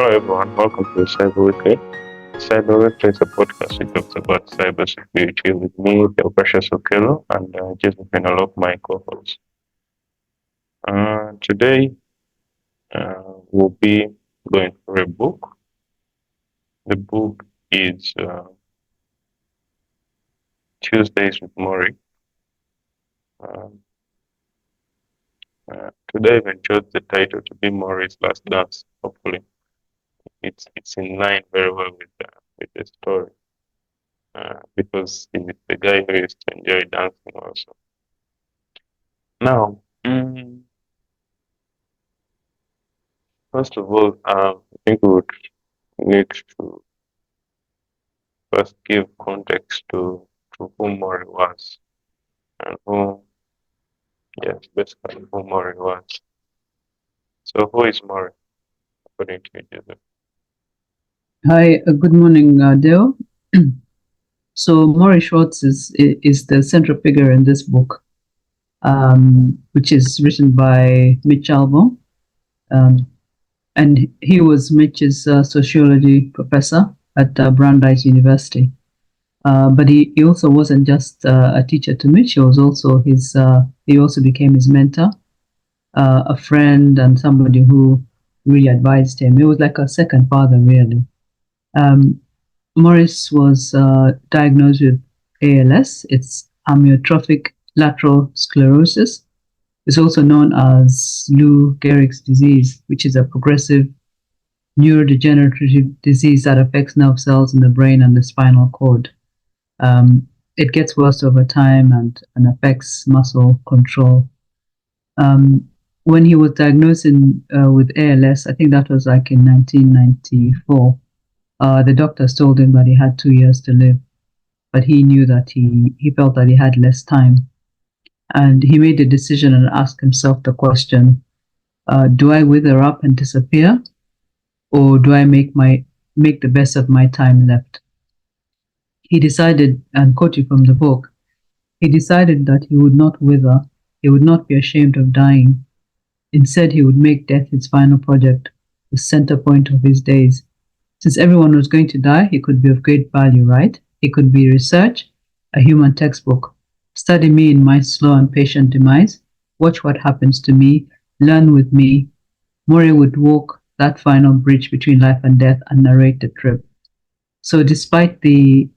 Hello everyone, welcome to Cyber Weekly. Cyber Weekly is a podcast that talks about cybersecurity with me, Deogratius Okello, and Josephine Olok, my co-host. Today, we'll be going for a book. The book is Tuesdays with Morrie. Today, I've chose the title to be Morrie's Last Dance. Hopefully, it's in line very well with the story. Because he's the guy who used to enjoy dancing also. Now, first of all, I think we would need to first give context to who Morrie was and basically who Morrie was. So, who is Morrie, according to you, Joseph? Hi, good morning, Dale. So Morrie Schwartz is the central figure in this book, which is written by Mitch Albom, and he was Mitch's sociology professor at Brandeis University. But he also wasn't just a teacher to Mitch. He was also he also became his mentor, a friend, and somebody who really advised him. He was like a second father, really. Morris was diagnosed with ALS. It's amyotrophic lateral sclerosis. It's also known as Lou Gehrig's disease, which is a progressive neurodegenerative disease that affects nerve cells in the brain and the spinal cord. It gets worse over time and affects muscle control. When he was diagnosed with ALS, I think that was like in 1994. The doctors told him that he had 2 years to live, but he knew that he felt that he had less time. And he made a decision and asked himself the question, do I wither up and disappear? Or do I make the best of my time left? He decided, and quoting from the book, he decided that he would not wither, he would not be ashamed of dying. Instead, he would make death his final project, the center point of his days. Since everyone was going to die, he could be of great value, right? It could be research, a human textbook. Study me in my slow and patient demise. Watch what happens to me. Learn with me. Morrie would walk that final bridge between life and death and narrate the trip. So despite the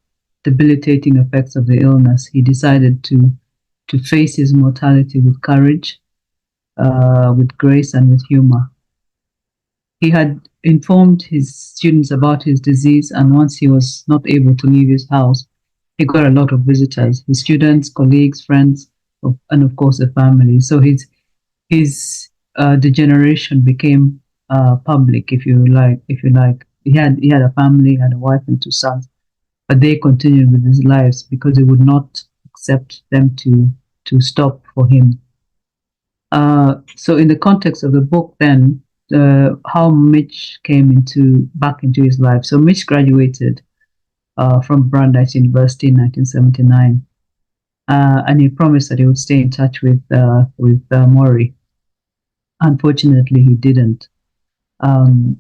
debilitating effects of the illness, he decided to face his mortality with courage, with grace, and with humor. He had informed his students about his disease, and once he was not able to leave his house, he got a lot of visitors, his students, colleagues, friends, and of course, a family. So his degeneration became public, if you like. He had a family, had a wife and 2 sons, but they continued with his lives because he would not accept them to stop for him. So in the context of the book, then, how Mitch came back into his life. So Mitch graduated from Brandeis University in 1979, and he promised that he would stay in touch with Morrie. Unfortunately, he didn't.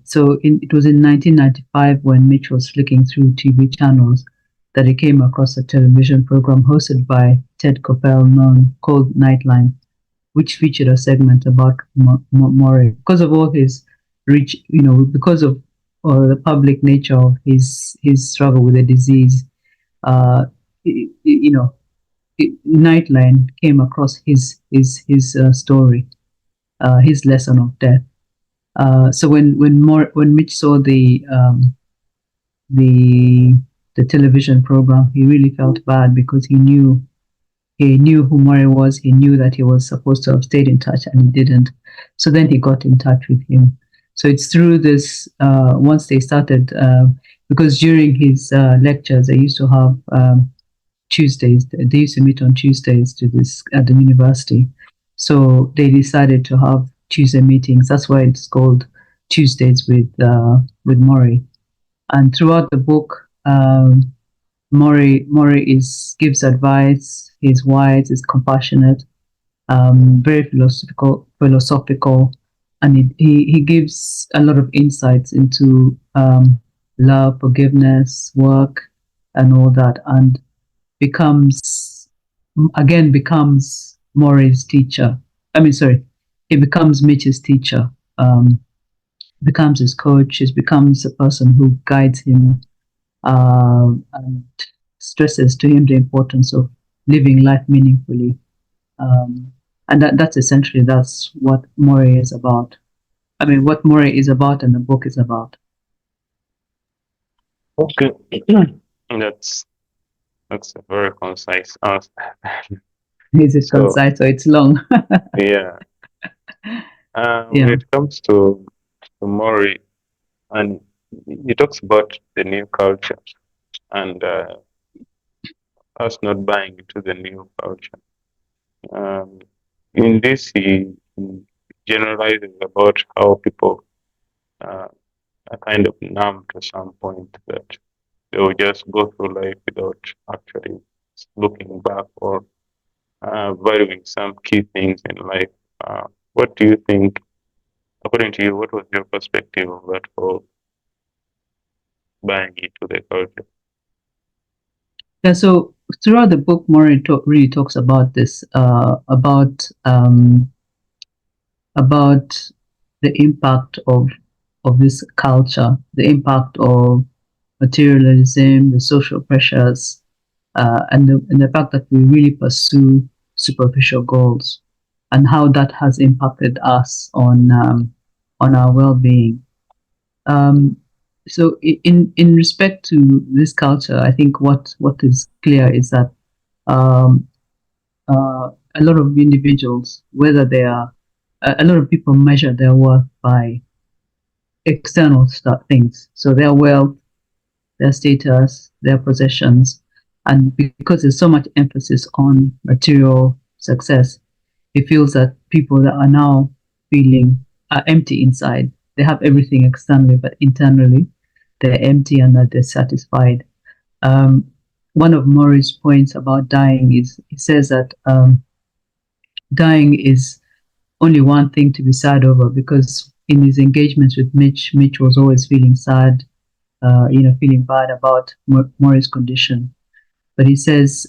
So it was in 1995 when Mitch was flicking through TV channels that he came across a television program hosted by Ted Koppel called Nightline, which featured a segment about Morrie. Because of all his reach, because of the public nature of his struggle with the disease, Nightline came across his story, his lesson of death. So when Mitch saw the television program, he really felt bad because he knew who Morrie was. He knew that he was supposed to have stayed in touch, and he didn't. So then he got in touch with him. So it's through this, once they started, because during his lectures, they used to have Tuesdays. They used to meet on Tuesdays at the university. So they decided to have Tuesday meetings. That's why it's called Tuesdays with Morrie. And throughout the book, Morrie gives advice. He's wise, he's compassionate, very philosophical, and he gives a lot of insights into love, forgiveness, work, and all that, and becomes becomes Morrie's teacher. I mean, sorry, he becomes Mitch's teacher. Becomes his coach. He becomes the person who guides him and stresses to him the importance of living life meaningfully. And that's essentially that's what Morrie is about. I mean, what Morrie is about and the book is about. Okay. That's a very concise answer. Is it So concise or it's long? yeah, when Yeah. it comes to Morrie, and he talks about the new culture and us not buying into the new culture. Um, in this, he generalizes about how people uh, are kind of numb to some point that they will just go through life without actually looking back or valuing some key things in life. What do you think, according to you, what was your perspective of that whole buying into the culture? Yeah. So throughout the book, Morrie really talks about this, about the impact of this culture, the impact of materialism, the social pressures, and the fact that we really pursue superficial goals, and how that has impacted us on our well-being. Um, so, in respect to this culture, I think what is clear is that um, a lot of individuals, whether they are a lot of people measure their worth by external things. So their wealth, their status, their possessions. And because there's so much emphasis on material success, it feels that people that are now feeling are empty inside. They have everything externally, but internally they're empty and they're dissatisfied. Um, One of Morrie's points about dying is he says that dying is only one thing to be sad over, because in his engagements with Mitch, Mitch was always feeling sad, feeling bad about Morrie's condition. But he says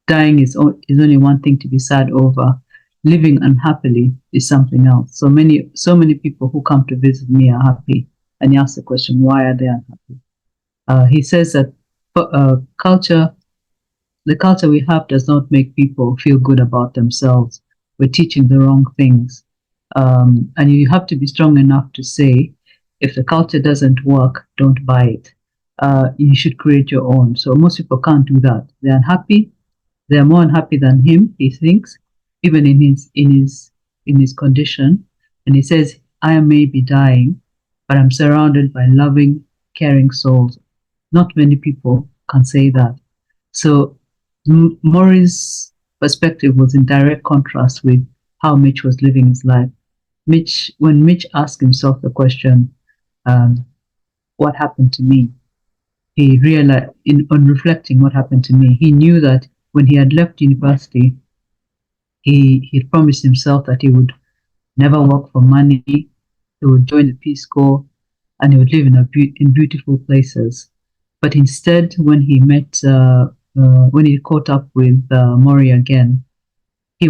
dying is only one thing to be sad over. Living unhappily is something else. So many people who come to visit me are happy, and he asks the question, why are they unhappy? He says that culture, the culture we have, does not make people feel good about themselves. We're teaching the wrong things, and you have to be strong enough to say, if the culture doesn't work, don't buy it. You should create your own. So most people can't do that. They're unhappy. They're more unhappy than him, he thinks, even in his condition. And he says, I may be dying, but I'm surrounded by loving, caring souls. Not many people can say that. So Morrie's perspective was in direct contrast with how Mitch was living his life. When Mitch asked himself the question, um, what happened to me? He realized, on reflecting what happened to me, he knew that when he had left university, he promised himself that he would never work for money. He would join the Peace Corps, and he would live in beautiful places. But instead, when he caught up with Morrie again, he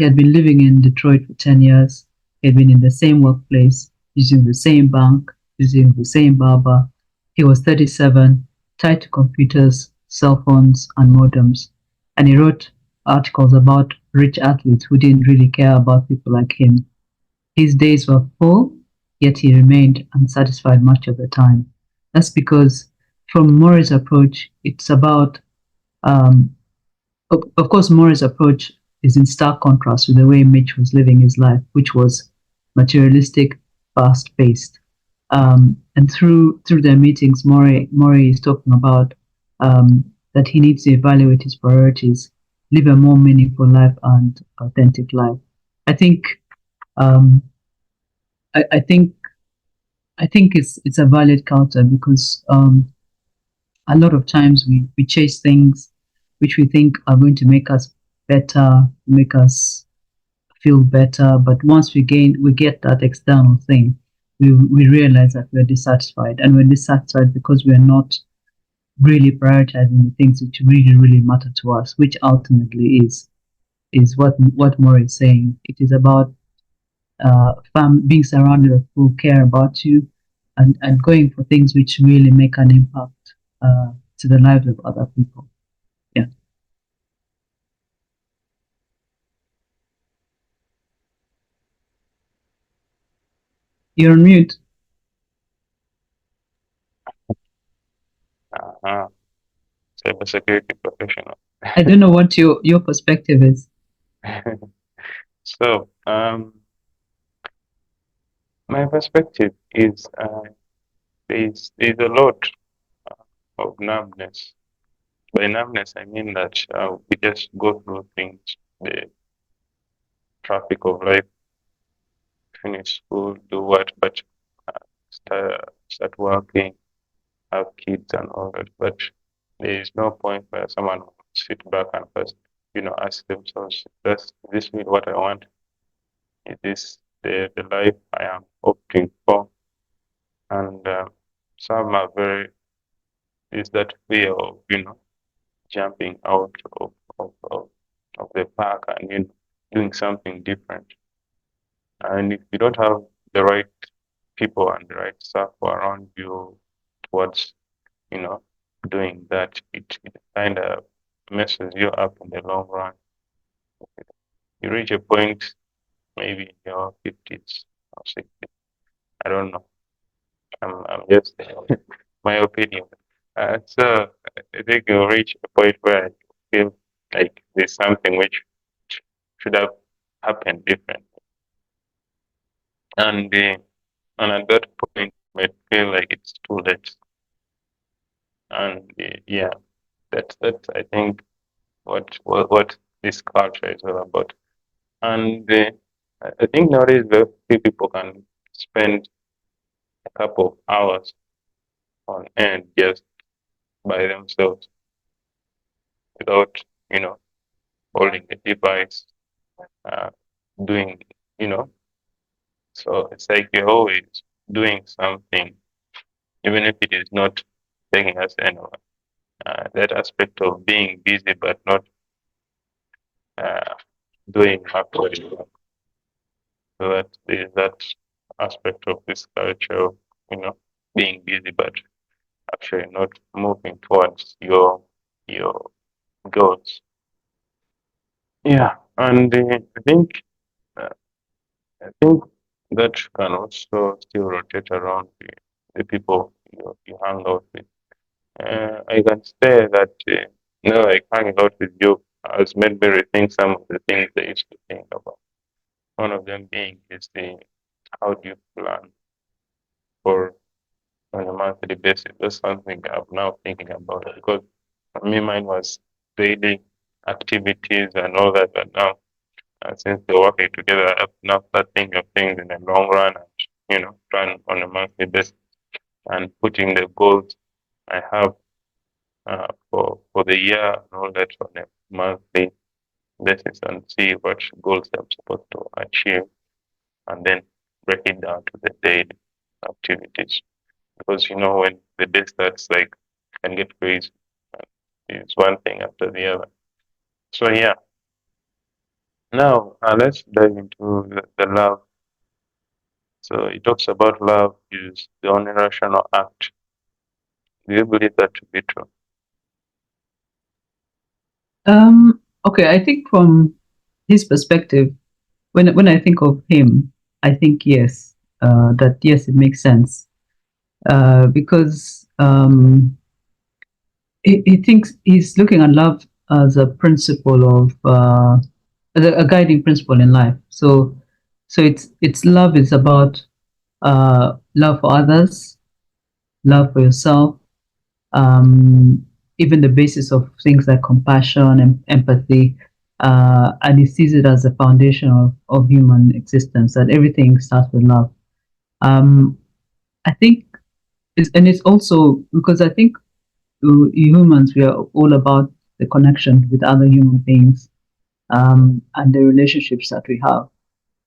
had been living in Detroit for 10 years. He had been in the same workplace, using the same bank, using the same barber. He was 37, tied to computers, cell phones, and modems. And he wrote articles about rich athletes who didn't really care about people like him. His days were full, yet he remained unsatisfied much of the time. That's because, from Morrie's approach, it's about, of course, Morrie's approach is in stark contrast with the way Mitch was living his life, which was materialistic, fast-paced. And through their meetings, Morrie is talking about that he needs to evaluate his priorities, live a more meaningful life and authentic life. I think um, I think it's a valid counter, because a lot of times we chase things which we think are going to make us better, make us feel better. But once we get that external thing, we realize that we're dissatisfied, and we're dissatisfied because we're not really prioritizing the things which really, really matter to us, which ultimately is what Morrie is saying. It is about being surrounded with people who care about you, and going for things which really make an impact to the lives of other people. Yeah. You're on mute. Uh-huh. Cybersecurity professional. I don't know what your perspective is. So, my perspective is there's a lot of numbness. By numbness, I mean that we just go through things, the traffic of life, finish school, do what, but start working, have kids and all that. But there is no point where someone will sit back and first, ask themselves, is this really what I want? Is this the life I am opting for? And some are is that fear of, jumping out of the park and, doing something different. And if you don't have the right people and the right stuff around you towards, you know, doing that, it kind of messes you up in the long run. You reach a point, maybe in your 50s or 60s. I don't know. I'm just my opinion. So I think you'll reach a point where you feel like there's something which should have happened different. And, and at that point, you might feel like it's too late. And yeah, that's I think what this culture is all about. And I think nowadays very few people can spend a couple of hours on end just by themselves without, holding a device, uh, doing, you know. So it's like you're always doing something, even if it is not taking us anywhere. That aspect of being busy but not uh, doing actually work. So that there is that aspect of this culture of, being busy but actually not moving towards your goals. Yeah, and uh, I think that can also still rotate around the people you hang out with. I can say that like hanging out with you has made me rethink some of the things I used to think about. One of them being is the how do you plan for on a monthly basis? That's something I'm now thinking about because for me mine was daily activities and all that, but now since we're working together, I have now start thinking of things in the long run and plan on a monthly basis and putting the goals I have for the year and all that on a monthly basis and see what goals I'm supposed to achieve and then break it down to the daily activities. Because when the day starts, like can get crazy. It's one thing after the other. So yeah, now let's dive into the love. So it talks about love is the only rational act. Do you believe that to be true? Okay, I think from his perspective, when I think of him, I think yes, that yes, it makes sense because he thinks he's looking at love as a principle of a guiding principle in life. So it's love is about love for others, love for yourself, um, even the basis of things like compassion and empathy. And he sees it as the foundation of human existence, that everything starts with love. Um, I think, and it's also because I think humans, we are all about the connection with other human beings. and the relationships that we have.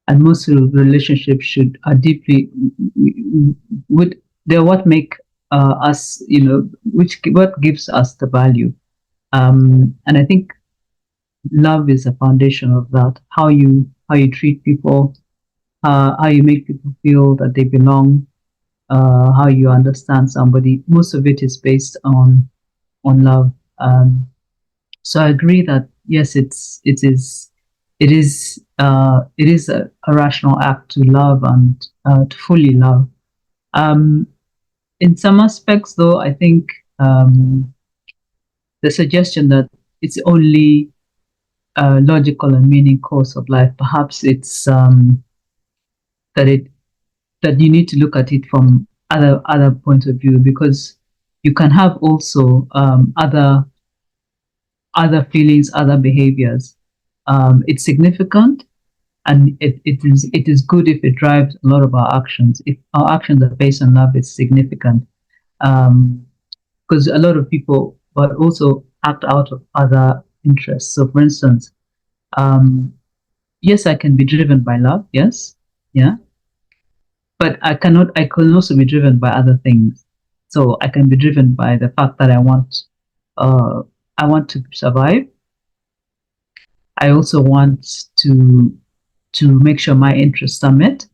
And most of the relationships are deeply would they're what make us, which what gives us the value. And I think love is a foundation of that. How you treat people, how you make people feel that they belong, how you understand somebody. Most of it is based on love. So I agree that yes, it is a rational act to love and to fully love. Um, in some aspects, though, I think the suggestion that it's only a logical and meaning course of life, perhaps it's that it that you need to look at it from other points of view, because you can have also other feelings, other behaviors. It's significant, and it is good if it drives a lot of our actions. If our actions are based on love, it's significant. Because a lot of people, but also act out of other interests. So, for instance, um, yes, I can be driven by love. Yes, yeah, but I cannot. I can also be driven by other things. So I can be driven by the fact that uh, I want to survive. I also want to make sure my interests are met.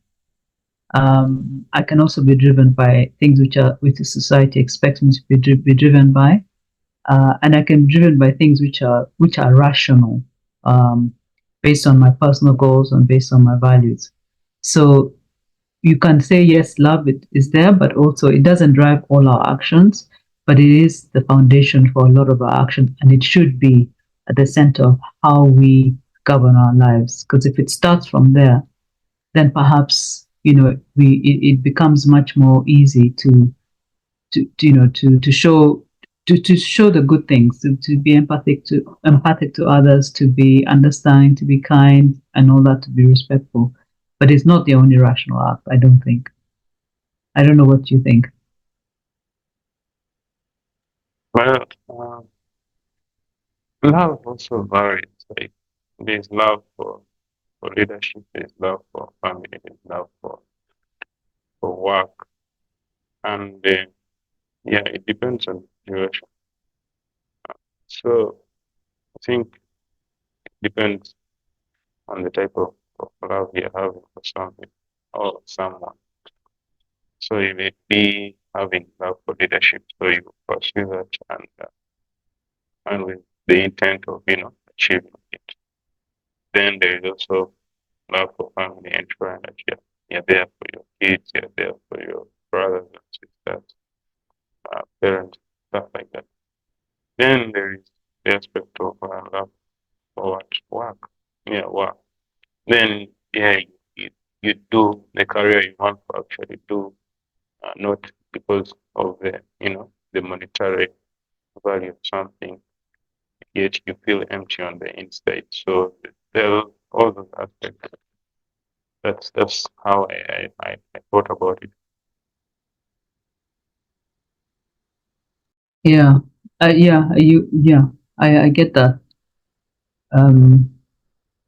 I can also be driven by things which the society expects me to be driven by, and I can be driven by things which are rational, um, based on my personal goals and based on my values. So you can say yes, love is there, but also it doesn't drive all our actions, but it is the foundation for a lot of our actions, and it should be at the center of how we govern our lives. Because if it starts from there, then perhaps it becomes much more easy to show the good things, to be empathic to others, to be understanding, to be kind, and all that, to be respectful. But it's not the only rational act, I don't think. I don't know what you think. Well, love also varies. Like there's love for leadership, there's love for family, there's love for work, and yeah, it depends on the situation. So I think it depends on the type of love you're having for something or someone. So you may be having love for leadership, so you pursue that and with the intent of achieving it. Then there is also love for family, ensuring that you're there for your kids, you're there for your brothers and sisters, parents, stuff like that. Then there is the aspect of love for what work, yeah, work. Then yeah, you, you do the career you want to actually do, not because of the monetary value of something, yet you feel empty on the inside. So there are all those aspects. That's how I thought about it. Yeah, yeah, I get that. Um,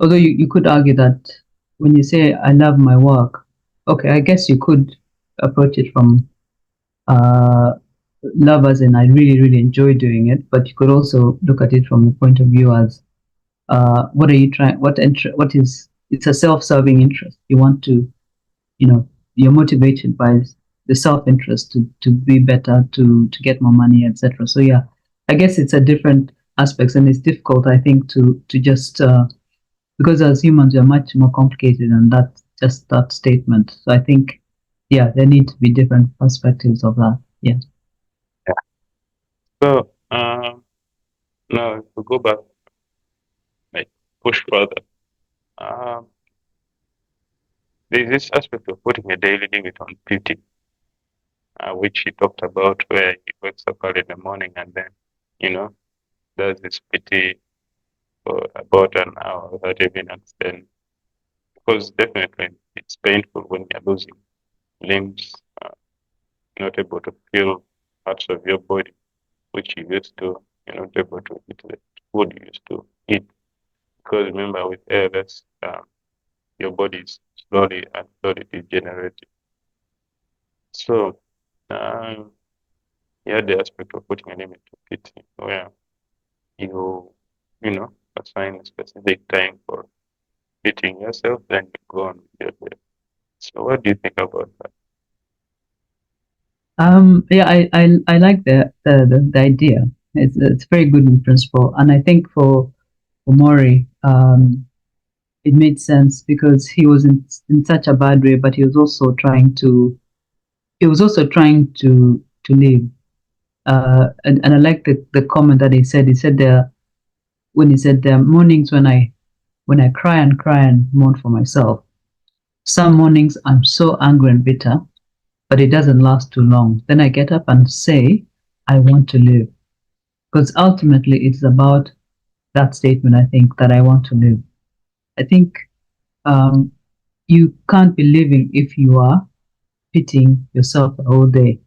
Although you could argue that when you say I love my work, okay, I guess you could approach it from uh, love as in I really, really enjoy doing it, but you could also look at it from the point of view as what are you trying, what is, it's a self-serving interest. You want to, you're motivated by the self-interest to be better, to get more money, etc. So yeah, I guess it's a different aspects, and it's difficult, I think, to just because as humans, we're much more complicated than that statement. So I think, yeah, there need to be different perspectives of that. Yeah. Yeah. So now if we go back, like push further, um, there's this aspect of putting a daily limit on duty, which he talked about, where he wakes up early in the morning and then, you know, does this PT for about an hour, 30 minutes. Then, because definitely it's painful when you're losing limbs, not able to feel parts of your body which you used to, not able to eat the food you used to eat. Because remember, with ALS, your body is slowly and slowly degenerating. So, um, you had the aspect of putting a limit to PT, where you, you know, assign a specific time for eating yourself, then you go on with your day. So, what do you think about that? Yeah, I like the idea. It's very good in principle, and I think for Morrie, it made sense because he was in such a bad way, but he was also trying to live. And I like the comment that he said. He said there when he said there are mornings when I cry and mourn for myself. Some mornings I'm so angry and bitter, but it doesn't last too long. Then I get up and say, I want to live. Because ultimately it's about that statement, I think, that I want to live. I think um, you can't be living if you are pitying yourself all day.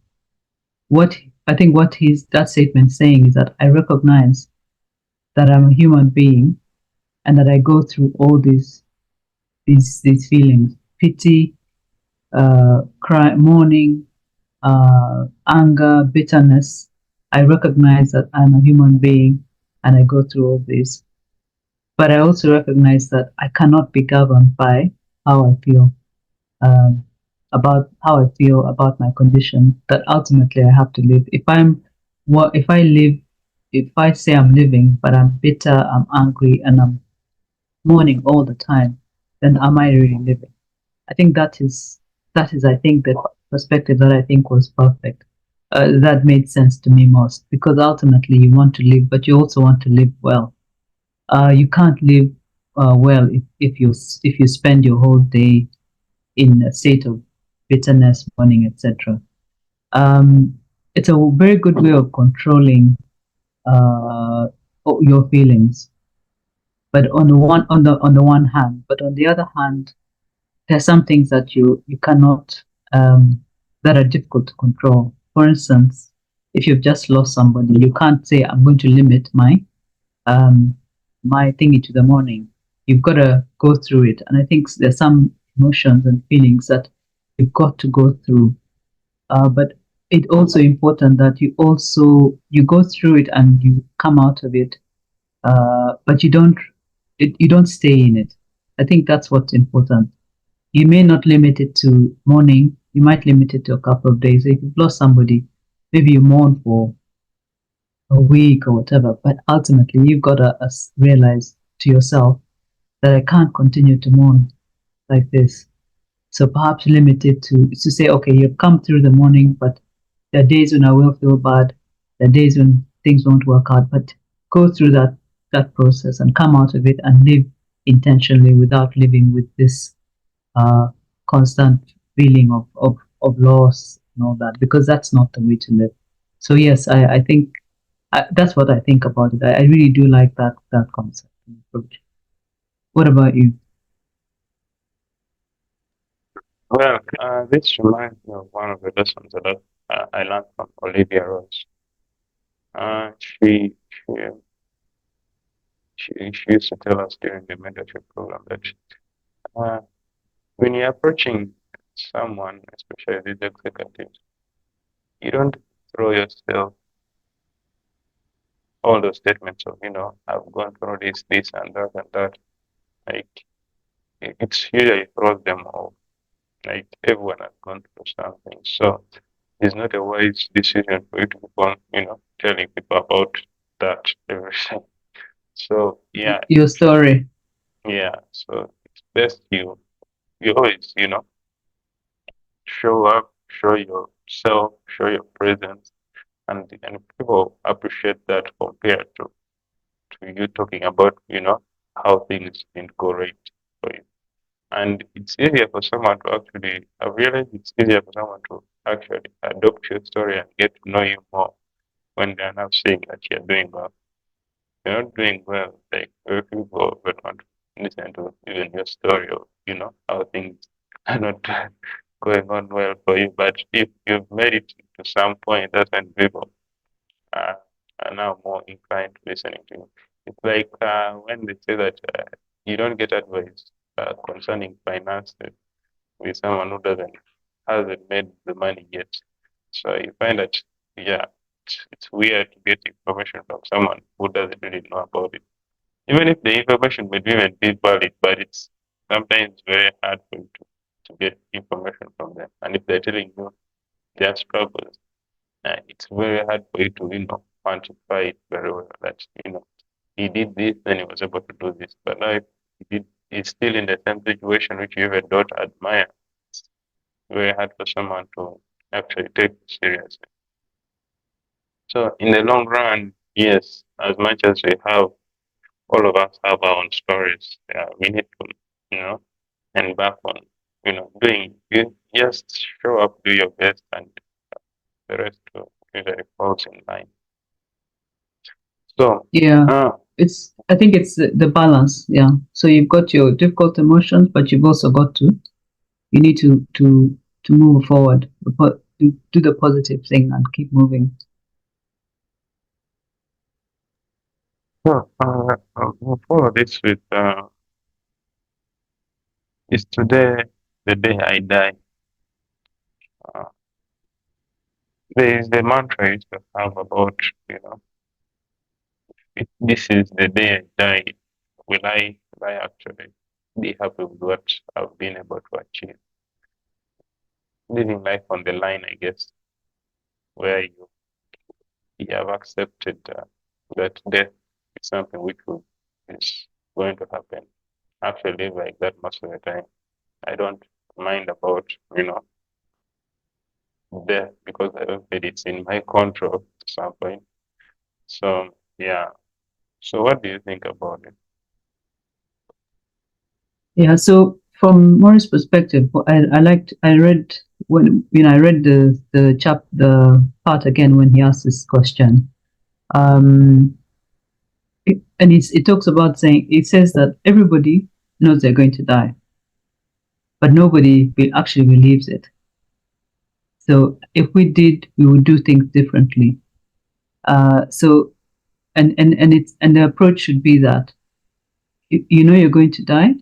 What I think what that statement saying is that I recognize that I'm a human being and that I go through all these feelings, pity, cry, mourning, anger, bitterness. I recognize that I'm a human being and I go through all this. But I also recognize that I cannot be governed by how I feel um, about how I feel about my condition. That ultimately I have to live. If I live, if I say I'm living, but I'm bitter, I'm angry, and I'm mourning all the time, then am I really living? I think that is I think the perspective that I think was perfect. That made sense to me most because ultimately you want to live, but you also want to live well. You can't live well if you spend your whole day in a state of bitterness, mourning, etc. Um, it's a very good way of controlling uh, your feelings. But on the one hand, but on the other hand, there are some things that you cannot that are difficult to control. For instance, if you've just lost somebody, you can't say I'm going to limit um, my thingy to the morning. You've got to go through it, and I think there's some emotions and feelings that you've got to go through. But it's also important that you go through it and you come out of it, but you don't stay in it. I think that's what's important. You may not limit it to morning. You might limit it to a couple of days. If you've lost somebody, maybe you mourn for a week or whatever. But ultimately, you've got to realize to yourself that I can't continue to mourn like this. So perhaps limit it to say, okay, you've come through the morning, but there are days when I will feel bad. There are days when things won't work out. But go through that process and come out of it and live intentionally without living with this uh, constant feeling of loss and all that, because that's not the way to live. So yes, I think that's what I think about it. I really do like that concept and approach. What about you? Well, this reminds me of one of the lessons that I learned from Olivia Rose. She used to tell us during the mentorship program that uh, when you're approaching someone, especially these executives, you don't throw yourself all those statements of, I've gone through this, and that, and that. Like, it's usually throws them off. Like, everyone has gone through something. So, it's not a wise decision for you to keep on, telling people about that everything. So, yeah, Your story. yeah. So, it's best you always, show up, show yourself, show your presence, and people appreciate that compared to you talking about, how things didn't go right for you. And it's easier for someone to actually, I realize it's easier for someone to actually adopt your story and get to know you more when they're not saying that you're doing well. You're not doing well, like very people would want to listen to even your story of, how things are not going on well for you. But if you've made it to some point, that's when people uh, are now more inclined to listening to you. It's like when they say that you don't get advice concerning finances with someone who hasn't made the money yet. So you find that, yeah, it's weird to get information from someone who doesn't really know about it. Even if the information may even be valid, but it's sometimes very hard for you to get information from them. And if they're telling you their struggles, it's very hard for you to, quantify it very well that, he did this, then he was able to do this. But now if he's still in the same situation which you even don't admire, it's very hard for someone to actually take it seriously. So in the long run, yes, as much as all of us have our own stories, we need to, you know, embark on, doing, you just show up, do your best, and the rest will usually falls in line. So, Yeah, uh, I think it's the balance. Yeah. So you've got your difficult emotions, but you've also got to, you need to move forward, do the positive thing and keep moving. I'll follow this with, is today the day I die? Uh, there is the mantra I used to have about, if this is the day I die, will I actually be happy with what I've been able to achieve? Living life on the line, I guess, where you have accepted that death is something is going to happen. I actually live like that most of the time. I don't mind about, death because I don't feel it's in my control at some point. So, yeah. So what do you think about it? Yeah. So from Morris' perspective, I read when I read the part again when he asked this question. Um, and it talks about saying it says that everybody knows they're going to die, but nobody actually believes it. So if we did, we would do things differently. So and the approach should be that you know you're going to die,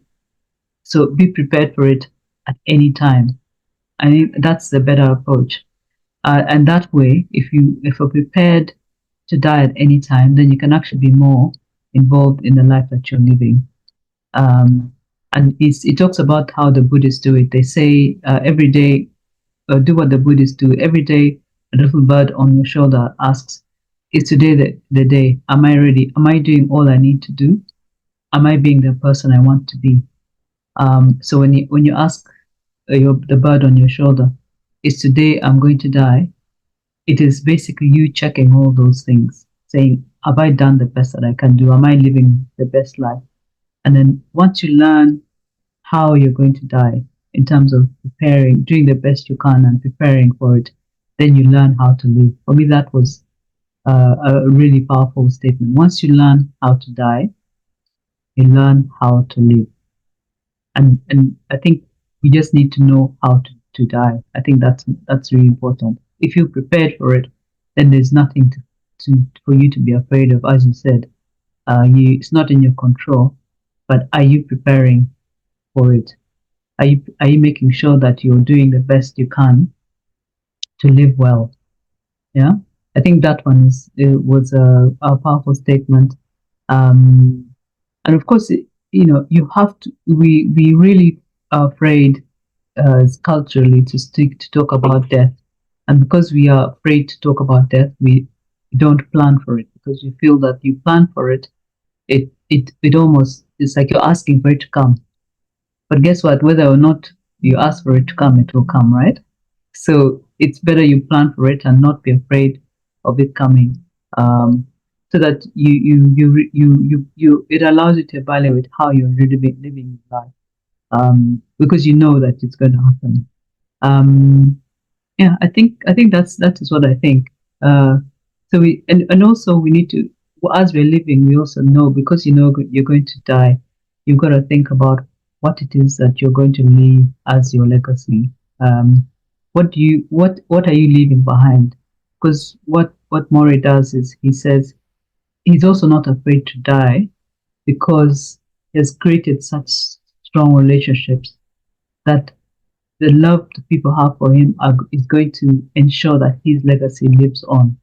so be prepared for it at any time. I think that's the better approach. And that way, if you're prepared to die at any time, then you can actually be more involved in the life that you're living. And it talks about how the Buddhists do it. They say every day, do what the Buddhists do. Every day, a little bird on your shoulder asks, "Is today the day? Am I ready? Am I doing all I need to do? Am I being the person I want to be?" So when you ask the bird on your shoulder, "Is today I'm going to die?" It is basically you checking all those things, saying, "Have I done the best that I can do? Am I living the best life?" And then once you learn how you're going to die in terms of preparing, doing the best you can and preparing for it, then you learn how to live. For me, that was a really powerful statement. Once you learn how to die, you learn how to live. And I think we just need to know how to die. I think that's really important. If you're prepared for it, then there's nothing for you to be afraid of. As you said, it's not in your control, but are you preparing for it? Are you making sure that you're doing the best you can to live well? Yeah, I think that one was a powerful statement. Um, and of course, you have to. We really are afraid culturally to talk about death, and because we are afraid to talk about death, we don't plan for it because we feel that you plan for it, it almost it's like you're asking for it to come. But guess what? Whether or not you ask for it to come, it will come, right? So it's better you plan for it and not be afraid of it coming. So that it allows you to evaluate how you're really living your life. Because you know that it's going to happen. Um, yeah, I think that is what I think. So and also we need to, well, as we're living, we also know, because you know you're going to die, you've got to think about what it is that you're going to leave as your legacy. What are you leaving behind? Because what Morrie does is he says he's also not afraid to die because he has created such strong relationships that the love the people have for him is going to ensure that his legacy lives on.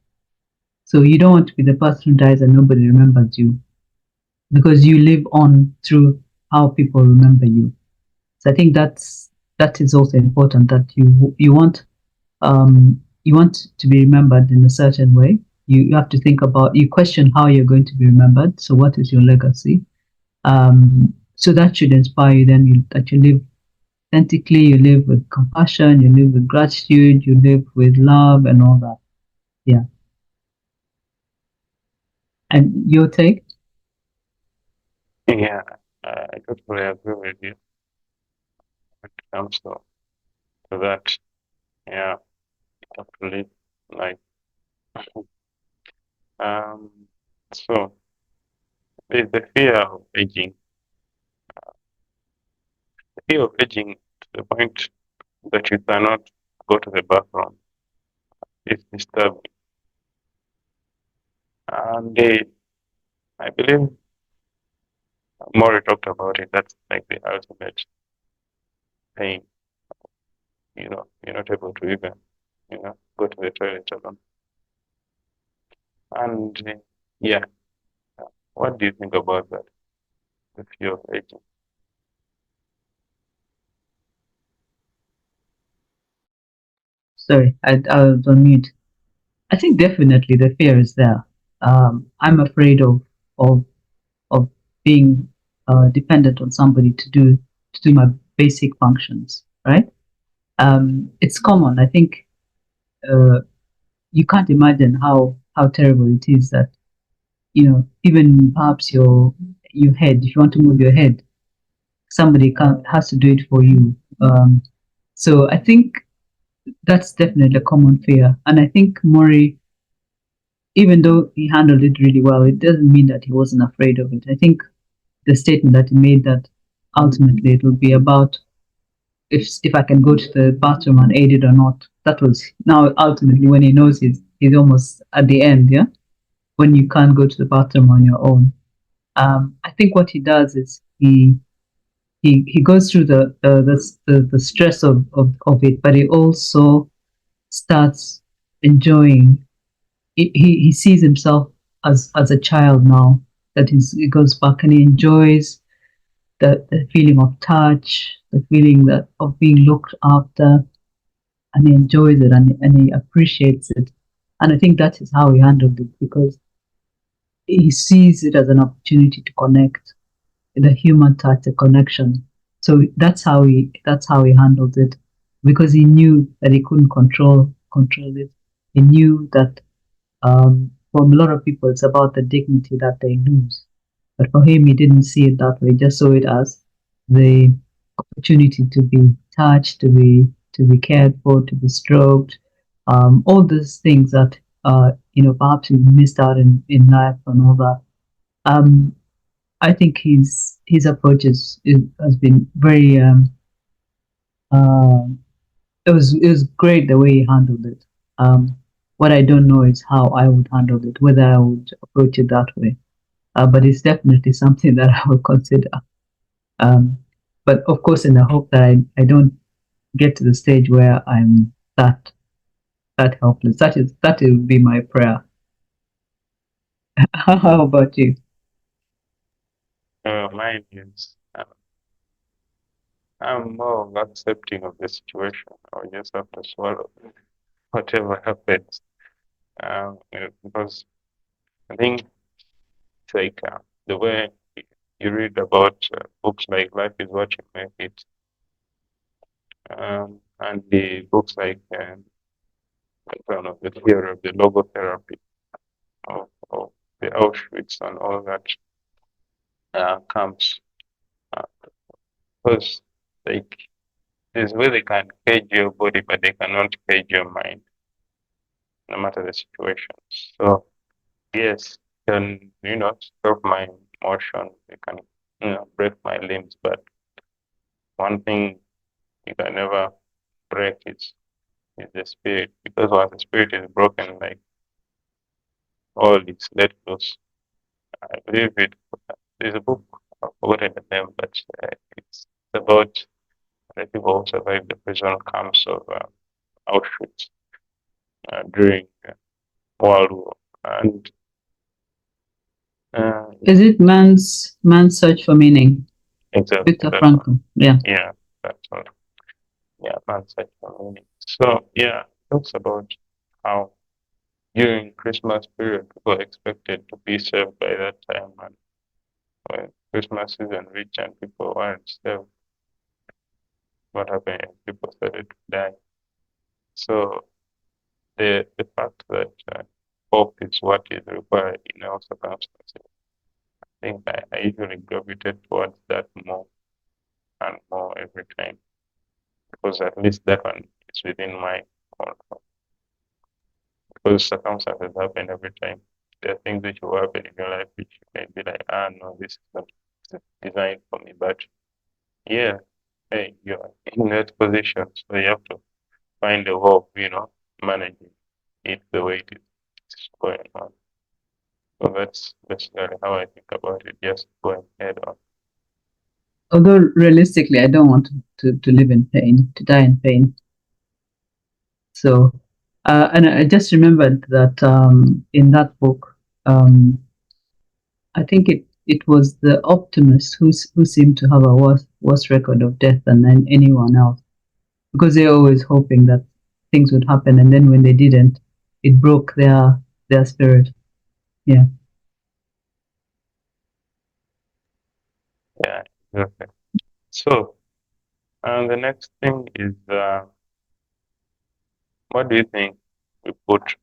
So you don't want to be the person who dies and nobody remembers you because you live on through how people remember you. So I think that is also important that you want to be remembered in a certain way. You have to think about you question how you're going to be remembered. So what is your legacy? So that should inspire you. Then that you live authentically, you live with compassion, you live with gratitude, you live with love, and all that. Yeah. And your take? Yeah, I totally agree with you when it comes to that. Yeah, you have to live like um. So there's the fear of aging. The fear of aging to the point that you cannot go to the bathroom is disturbing. And I believe Morrie talked about it. That's like the ultimate pain. You're not able to even, go to the toilet alone. And yeah, what do you think about that? The fear of aging. Sorry, I was on mute. I think definitely the fear is there. I'm afraid of of being dependent on somebody to do my basic functions. Right? It's common. I think uh, you can't imagine how terrible it is that even perhaps your head. If you want to move your head, somebody can has to do it for you. So I think that's definitely a common fear, and I think Morrie, even though he handled it really well, it doesn't mean that he wasn't afraid of it. I think the statement that he made that ultimately it will be about if I can go to the bathroom unaided or not. That was now ultimately when he knows he's almost at the end, yeah. When you can't go to the bathroom on your own, I think what he does is he goes through the stress of it, but he also starts enjoying. He sees himself as a child now. He goes back and he enjoys the feeling of touch, the feeling that of being looked after, and he enjoys it and he appreciates it. And I think that is how he handled it because he sees it as an opportunity to connect, the human touch, the connection. So that's how he handled it because he knew that he couldn't control it. He knew that for a lot of people it's about the dignity that they lose. But for him he didn't see it that way, he just saw it as the opportunity to be touched, to be cared for, to be stroked, all those things that perhaps we missed out in life and all that. Um, I think his approach has been very uh, it was great the way he handled it. What I don't know is how I would handle it, whether I would approach it that way. But it's definitely something that I would consider. Um, but of course, in the hope that I don't get to the stage where I'm that helpless. That would be my prayer. How about you? Mine is I'm more of accepting of the situation. I just have to swallow whatever happens. Because I think it's like the way you read about books like Life is What You Make It, and the books like I don't know, the theory of the logotherapy of the Auschwitz and all that camps. Uh, because like there's where they can cage your body, but they cannot cage your mind, no matter the situation. So yes, can stop my motion, you can break my limbs, but one thing you can never break is the spirit. Because once the spirit is broken, like all it's let loose. I believe it. There's a book, I've forgotten the name, but it's about the people who survived the prison camps of Auschwitz during World War. And Is it man's search for meaning? exactly Viktor that one. Frankl. Yeah. Yeah, that's one. Yeah, man's search for meaning. So yeah, it talks about how during Christmas period people expected to be saved by that time, and when Christmas season reached and people weren't saved, what happened? People started to die. So the fact that hope is what is required in all circumstances. I think I usually gravitate towards that more and more every time because at least that one is within my control. Because circumstances happen every time. There are things which will happen in your life which you may be like, ah, no, this is not designed for me. But yeah, hey, you're in that position, so you have to find a hope, managing it the way it is going on. So that's basically how I think about it. Just going head on. Although realistically, I don't want to live in pain, to die in pain. So, and I just remembered that in that book, I think it was the optimists who seemed to have a worse record of death than anyone else, because they're always hoping that things would happen, and then when they didn't, it broke their spirit. Yeah. Yeah, exactly. So, the next thing is, what do you think we put,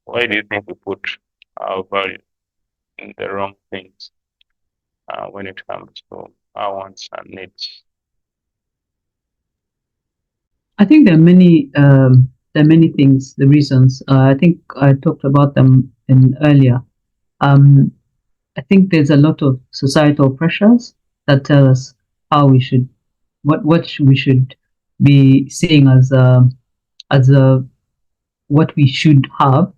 why do you think we put our value in the wrong things when it comes to our wants and needs? I think there are many things, the reasons. I think I talked about them in earlier. Um, I think there's a lot of societal pressures that tell us how we should, we should be seeing as a what we should have,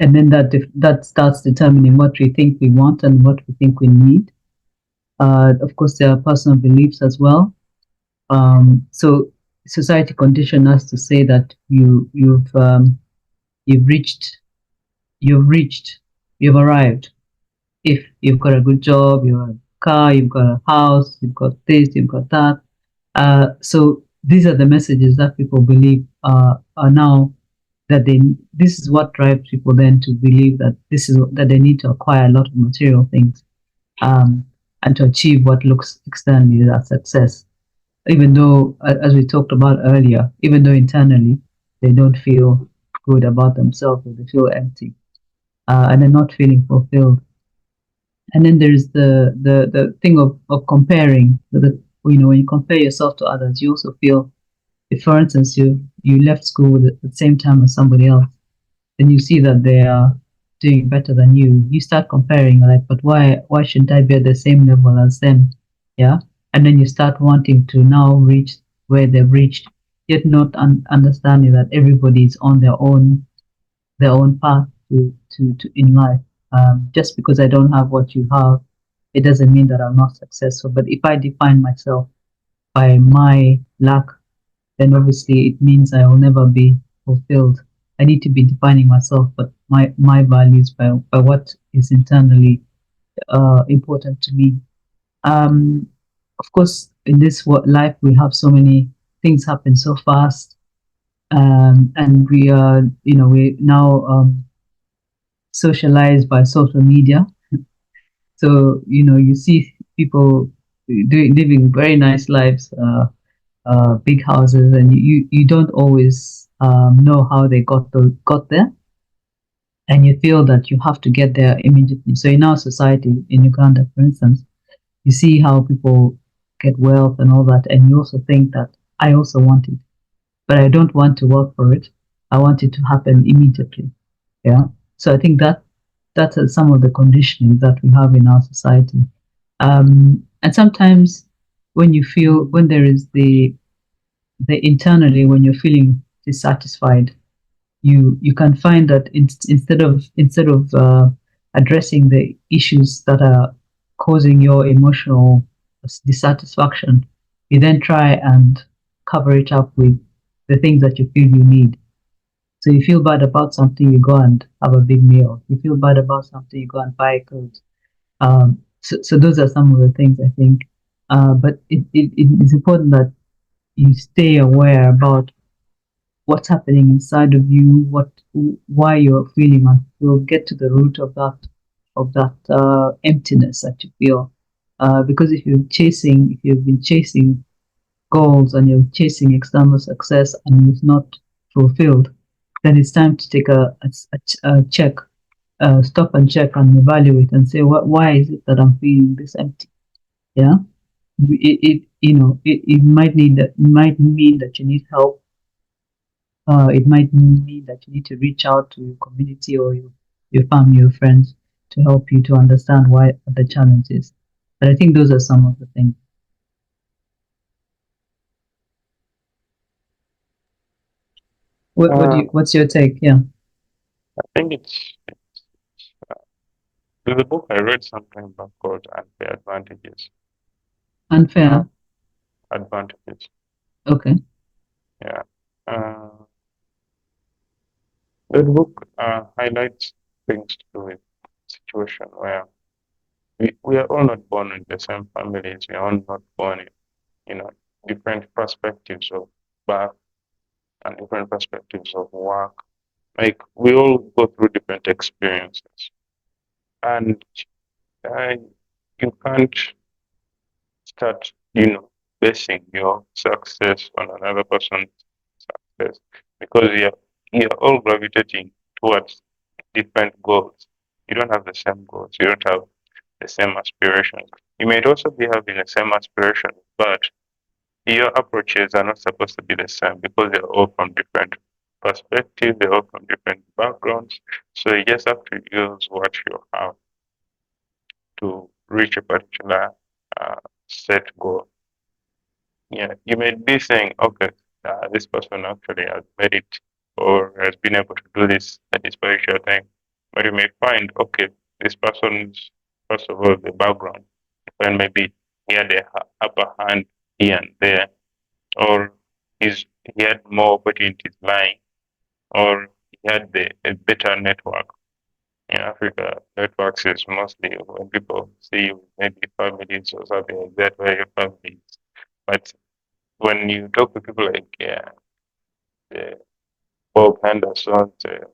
and then that starts determining what we think we want and what we think we need. Of course, there are personal beliefs as well. So society condition us to say that you've reached, you've reached, you've arrived if you've got a good job, you've got a car, you've got a house, you've got this, you've got that. So these are the messages that people believe are now that this is what drives people then to believe that this is that they need to acquire a lot of material things um, and to achieve what looks externally as success. Even though, as we talked about earlier, even though internally they don't feel good about themselves, or they feel empty and they're not feeling fulfilled. And then there's the thing of comparing. When you compare yourself to others, you also feel, if for instance you left school at the same time as somebody else, then you see that they are doing better than you start comparing, like, but why shouldn't I be at the same level as them? Yeah. And then you start wanting to now reach where they've reached, yet not understanding that everybody is on their own path to in life. Just because I don't have what you have, it doesn't mean that I'm not successful. But if I define myself by my lack, then obviously it means I will never be fulfilled. I need to be defining myself, but my values by what is internally important to me. Of course, in this life, we have so many things happen so fast, and we are, we now socialized by social media. So you see people living very nice lives, big houses, and you don't always know how they got there, and you feel that you have to get there immediately. So in our society, in Uganda, for instance, you see how people get wealth and all that, and you also think that I also want it, but I don't want to work for it. I want it to happen immediately. Yeah. So I think that's some of the conditioning that we have in our society. And sometimes when there is the internally, when you're feeling dissatisfied, you can find that instead of addressing the issues that are causing your emotional dissatisfaction, you then try and cover it up with the things that you feel you need. So you feel bad about something, you go and have a big meal. You feel bad about something, you go and buy clothes. So those are some of the things I think. But it is important that you stay aware about what's happening inside of you, why you're feeling, and you'll get to the root of that emptiness that you feel. Because if you've been chasing goals and you're chasing external success and it's not fulfilled, then it's time to take a check, stop and check and evaluate and say, why is it that I'm feeling this empty? Yeah, it might mean that you need help. It might mean that you need to reach out to your community or your family or friends to help you to understand why the challenge is. But I think those are some of the things. What's your take? Yeah. I think there's a book I read sometime back called Unfair Advantages. Unfair. Advantages. Okay. Yeah. That book highlights things to do with situation where we are all not born in the same families. We are all not born in, different perspectives of birth and different perspectives of work. Like we all go through different experiences, and uh, you can't start, basing your success on another person's success because you're all gravitating towards different goals. You don't have the same goals. You don't have the same aspirations. You might also be having the same aspirations, but your approaches are not supposed to be the same because they're all from different perspectives, they're all from different backgrounds. So you just have to use what you have to reach a particular set goal. Yeah, you may be saying, okay, this person actually has made it or has been able to do this at this particular time. But you may find, okay, this person's, first of all, the background, and maybe he had the upper hand here and there, or he had more opportunities lying, or he had a better network. In Africa, networks is mostly when people see you, maybe families or something like that, where your family is. But when you talk to people like the Bob Henderson, the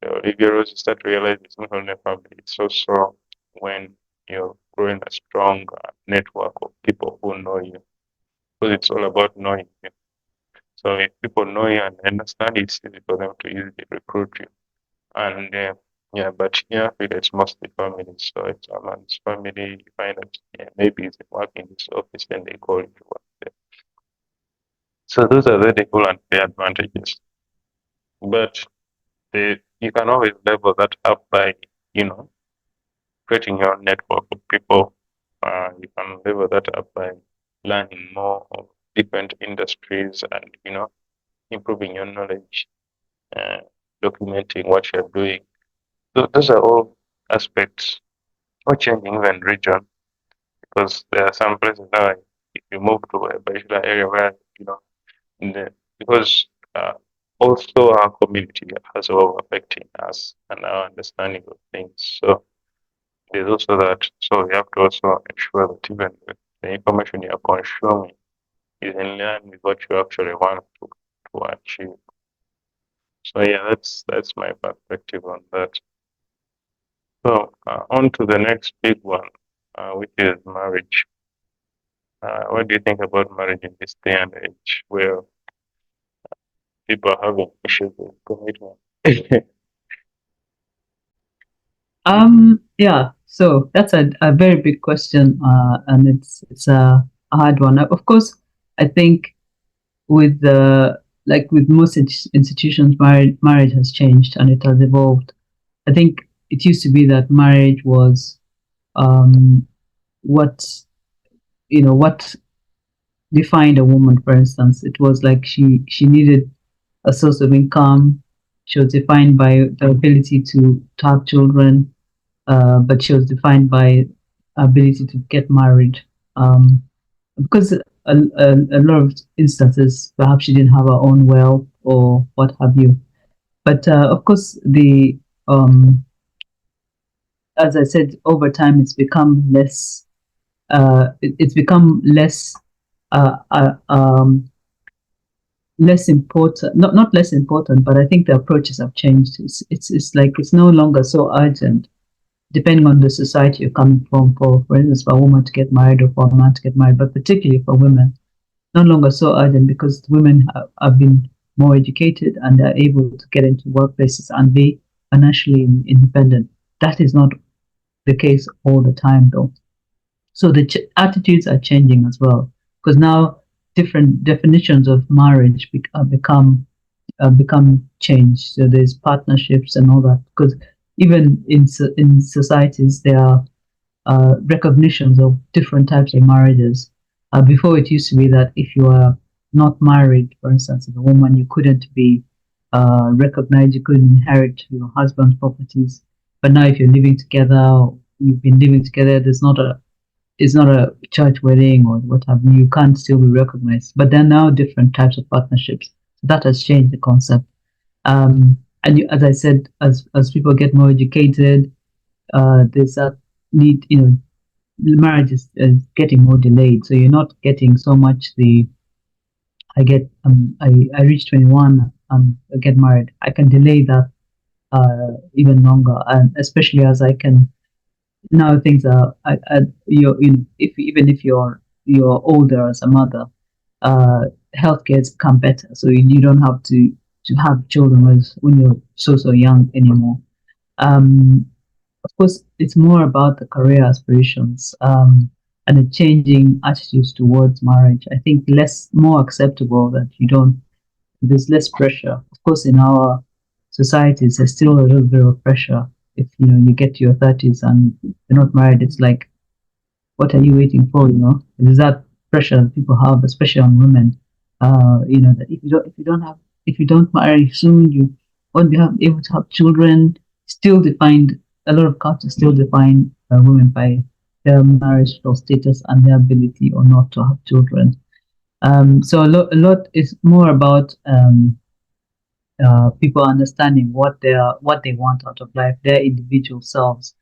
Olivia Rose, you start to realize it's not only a family, it's also when you're growing a strong network of people who know you. Because it's all about knowing you. So if people know you and understand, it's easy for them to easily recruit you. And yeah, but in Africa, it's mostly families. So it's a man's family. You find that maybe he's working in this office and they call you to work there. So those are very cool and fair advantages. But you can always level that up by, creating your network of people. You can level that up by learning more of different industries and, improving your knowledge, uh, documenting what you're doing. So those are all aspects or changing even region because there are some places now if you move to a particular area where, in the, because also our community has all affecting us and our understanding of things. So there's also that. So we have to also ensure that even the information you're consuming is in line with what you actually want to achieve. So yeah, that's my perspective on that. So on to the next big one, which is marriage. What do you think about marriage in this day and age where people are having issues with commitment? Yeah, so that's a very big question, and it's a hard one. Of course, I think with the like with most institutions, marriage has changed and it has evolved. I think it used to be that marriage was what what defined a woman. For instance, it was like she needed a source of income. She was defined by the ability to have children. but she was defined by ability to get married. Because a lot of instances, perhaps she didn't have her own wealth or what have you. But of course, the as I said, over time, it's become less. It's become less. Uh, uh, um, Less important, not less important, but I think the approaches have changed. It's like it's no longer so urgent, depending on the society you're coming from. For instance, for a woman to get married or for a man to get married, but particularly for women, no longer so urgent because women have been more educated and are able to get into workplaces and be financially independent. That is not the case all the time, though. So the attitudes are changing as well because now different definitions of marriage become changed. So there's partnerships and all that because even in societies there are recognitions of different types of marriages. Before it used to be that if you are not married, for instance, as a woman, you couldn't be recognized, you couldn't inherit your husband's properties. But now, if you're living together, or you've been living together, it's not a church wedding or what have you. You can't still be recognized. But there are now different types of partnerships. So that has changed the concept. And as I said, as people get more educated, there's that need. Marriage is getting more delayed, so you're not getting so much the I reach 21, I get married. I can delay that even longer, and especially as I can now things are if even if you're older as a mother, uh, healthcare has become better, so you don't have to have children when you're so young anymore. Um, of course, it's more about the career aspirations and the changing attitudes towards marriage. I think more acceptable that you don't. There's less pressure. Of course, in our societies, there's still a little bit of pressure. If you get to your 30s and you're not married, it's like, what are you waiting for? There's that pressure that people have, especially on women. That if you don't marry soon, you won't be able to have children. Still defined A lot of cultures still define women by their marital status and their ability or not to have children. So a lot is more about people understanding what they want out of life, their individual selves,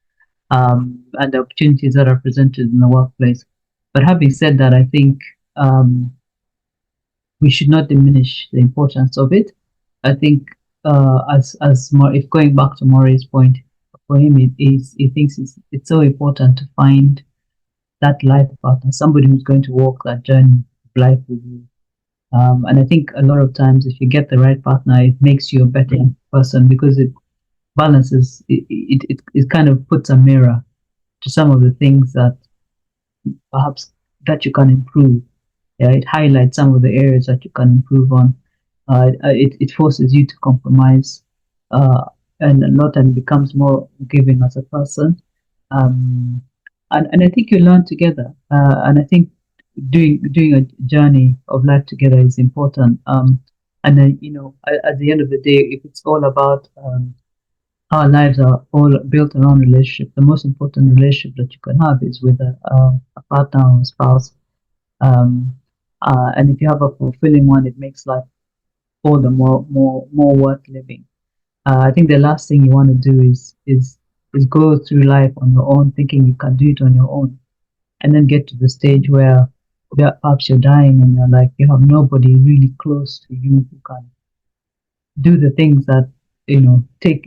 and the opportunities that are presented in the workplace. But having said that, I think um, we should not diminish the importance of it. I think as more, if going back to Morrie's point, for him he thinks it's so important to find that life partner, somebody who's going to walk that journey of life with you. And I think a lot of times, if you get the right partner, it makes you a better person because it balances, it kind of puts a mirror to some of the things that perhaps that you can improve. Yeah, it highlights some of the areas that you can improve on. It forces you to compromise, uh, and a lot and becomes more giving as a person. Um, and I think you learn together. And I think doing a journey of life together is important. And then at the end of the day, if it's all about our lives are all built around relationship, the most important relationship that you can have is with a partner or a spouse. Um, and if you have a fulfilling one, it makes life all the more worth living. I think the last thing you want to do is go through life on your own, thinking you can do it on your own, and then get to the stage where perhaps you're dying and you're like you have nobody really close to you who can do the things that take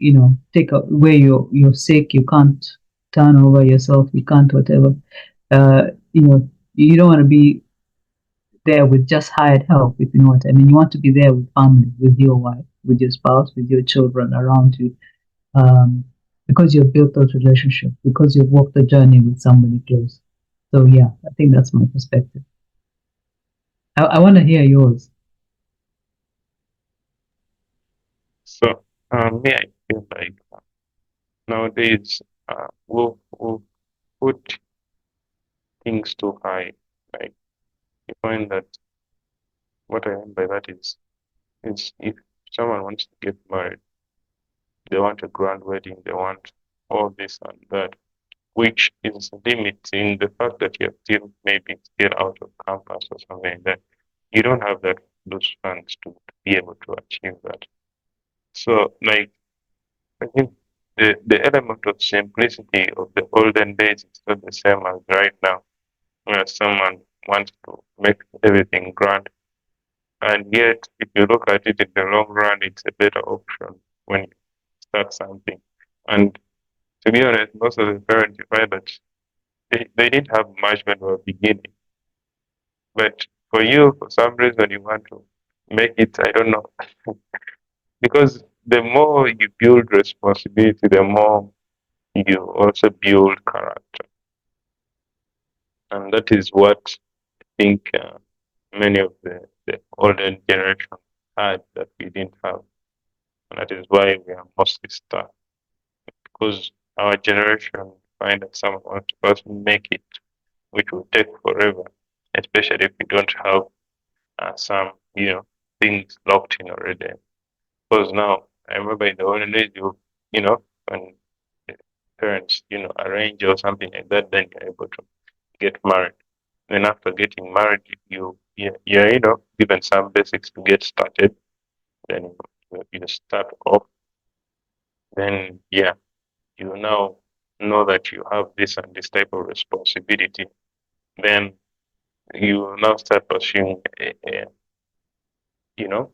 where you're sick, you can't turn over yourself, you can't whatever. Uh, you know, you don't want to be there with just hired help, if you know what I mean. You want to be there with family, with your wife, with your spouse, with your children around you, um, because you've built those relationships, because you've walked the journey with somebody close. So yeah, I think that's my perspective. I want to hear yours. So, me, I feel like nowadays we'll put things too high. Like, you find that what I mean by that is if someone wants to get married, they want a grand wedding, they want all this and that, which is limiting the fact that you're still maybe still out of campus or something like that. You don't have that those funds to be able to achieve that. So like I think the element of simplicity of the olden days is not the same as right now, where someone wants to make everything grand. And yet, if you look at it in the long run, it's a better option when you start something. And to be honest, most of the parents you find that they didn't have much when they were beginning. But for you, for some reason, you want to make it, I don't know, because the more you build responsibility, the more you also build character. And that is what I think many of the older generation had that we didn't have. And that is why we are mostly stuck. Because our generation find that some of us make it, which will take forever, especially if we don't have some, things locked in already. Because now, I remember in the olden days, when the parents, arrange or something like that, then you're able to get married. Then after getting married, you're given some basics to get started. Then you start off. Then you now know that you have this and this type of responsibility. Then you now start pursuing, you know,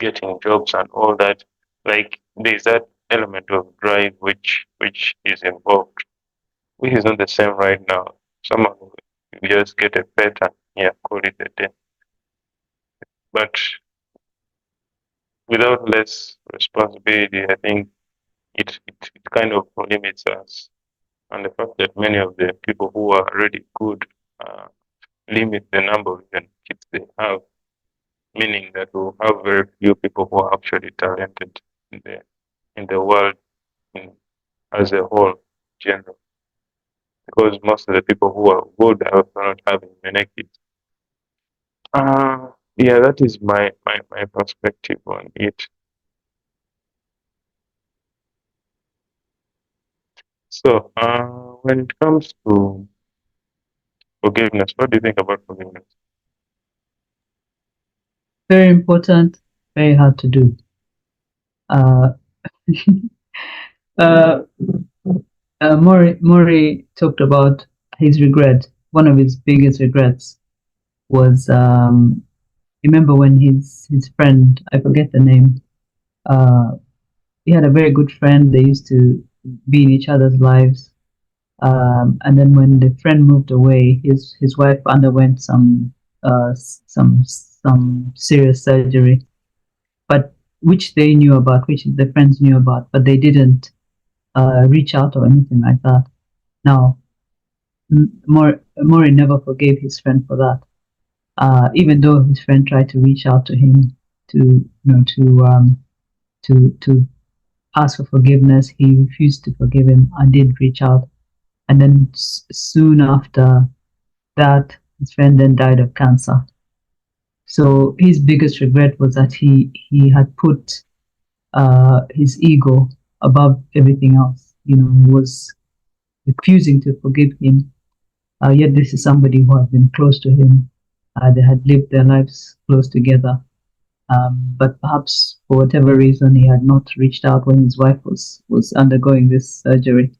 getting jobs and all that. Like there's that element of drive which is involved, which is not the same right now. Someone will just get a pet and call it a day. But without less responsibility, I think it kind of limits us. And the fact that many of the people who are really good uh, limit the number of even kids they have, meaning that we'll have very few people who are actually talented in the world in, as a whole, general. Because most of the people who are good are also not having many kids. Yeah, that is my perspective on it. So, when it comes to forgiveness, what do you think about forgiveness? Very important, very hard to do. Uh, uh, Morrie talked about his regret. One of his biggest regrets was remember when his friend, I forget the name, uh, he had a very good friend. They used to be in each other's lives. And then when the friend moved away, his wife underwent some serious surgery, but which they knew about, which the friends knew about, but they didn't reach out or anything like that. Now, Morrie never forgave his friend for that, even though his friend tried to reach out to him to to ask for forgiveness. He refused to forgive him and did reach out. And then soon after that, his friend then died of cancer. So his biggest regret was that he had put his ego above everything else. He was refusing to forgive him. Yet this is somebody who had been close to him. They had lived their lives close together. But perhaps for whatever reason, he had not reached out when his wife was undergoing this surgery.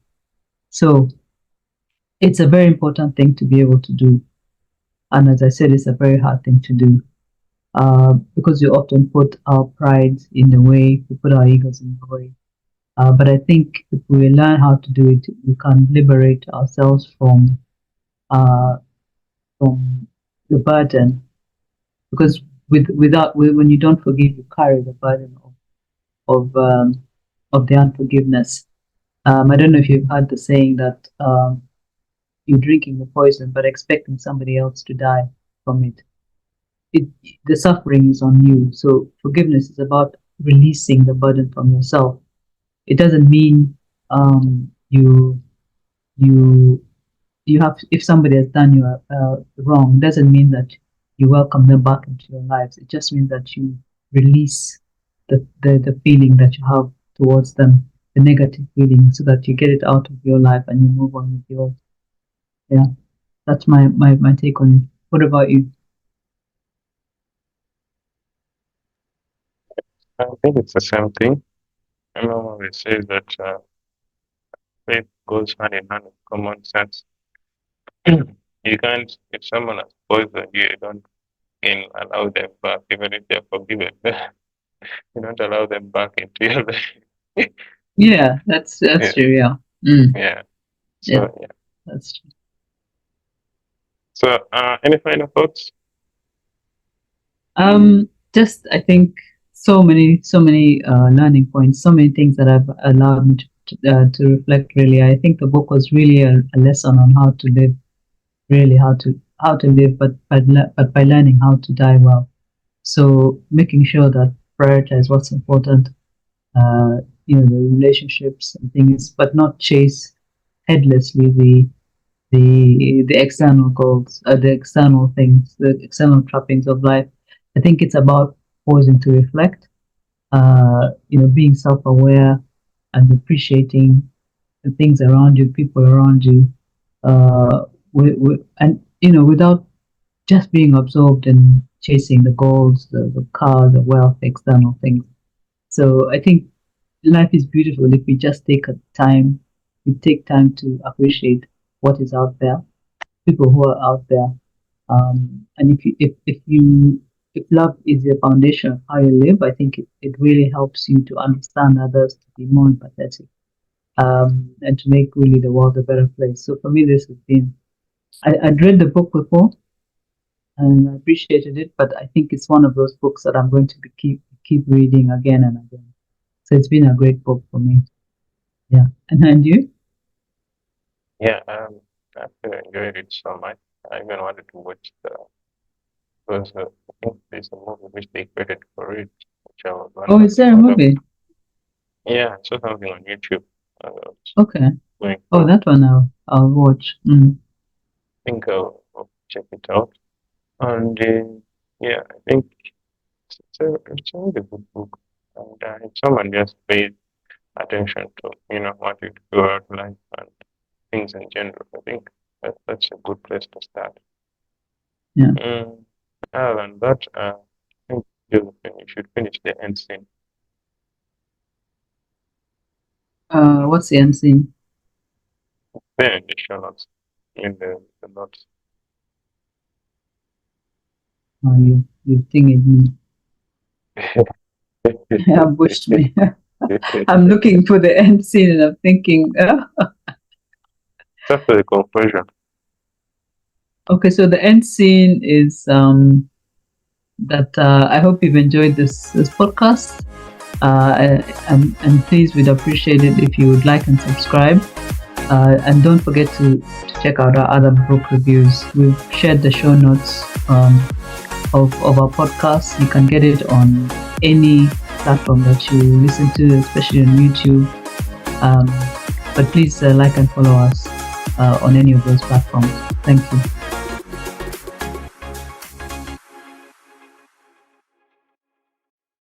So it's a very important thing to be able to do. And as I said, it's a very hard thing to do because we often put our pride in the way, we put our egos in the way. But I think if we learn how to do it, we can liberate ourselves uh, from the burden. Because when you don't forgive, you carry the burden of the unforgiveness. I don't know if you've heard the saying that you're drinking the poison but expecting somebody else to die from it. The suffering is on you. So forgiveness is about releasing the burden from yourself. It doesn't mean you you you have if somebody has done you wrong. It doesn't mean that you welcome them back into your lives. It just means that you release the feeling that you have towards them. the negative feeling, so that you get it out of your life and you move on with yours. Yeah, that's my take on it. What about you? I think it's the same thing. My mom always says that faith goes hand in hand with common sense. You can't, if someone has poisoned you, you don't allow them back, even if they're forgiven. You don't allow them back into your life. Yeah, that's Yeah, true. Yeah, mm, yeah. yeah, So yeah. that's true. So any final thoughts? Just I think so many learning points, so many things that have allowed me to reflect. Really, I think the book was really a lesson on how to live, really how to live, but by learning how to die well. So making sure that prioritize what's important, uh, the relationships and things, but not chase headlessly the external goals, the external things, the external trappings of life. I think it's about pausing to reflect, being self-aware and appreciating the things around you, people around you, and without just being absorbed in chasing the goals, the car, the wealth, the external things. So I think life is beautiful if we just we take time to appreciate what is out there, people who are out there. And if love is the foundation of how you live, I think it really helps you to understand others, to be more empathetic, and to make really the world a better place. So for me, this has been, I'd read the book before and I appreciated it, but I think it's one of those books that I'm going to keep reading again and again. So it's been a great book for me. Yeah. And you? Yeah, I really enjoyed it so much. I even wanted to watch because I think there's a movie which they created for it, which I was Oh, wondering is there a about. movie? Yeah, I saw something on YouTube. Was Okay. going Oh, through. that one I'll watch. I think I'll check it out. And yeah, I think it's a really good book. And if someone just pays attention to, wanting to go out life and things in general, I think that's a good place to start. Yeah. Mm, other than that, I think you should finish the end scene. What's the end scene? There in the show notes, in the notes. Oh, you thinking me. Ambushed me. I'm looking for the end scene and I'm thinking, That's the conclusion. okay, so the end scene is that I hope you've enjoyed this podcast. And please, we'd appreciate it if you would like and subscribe. And don't forget to check out our other book reviews. We've shared the show notes of our podcast. You can get it on any platform that you listen to, especially on YouTube. But please like and follow us on any of those platforms. Thank you.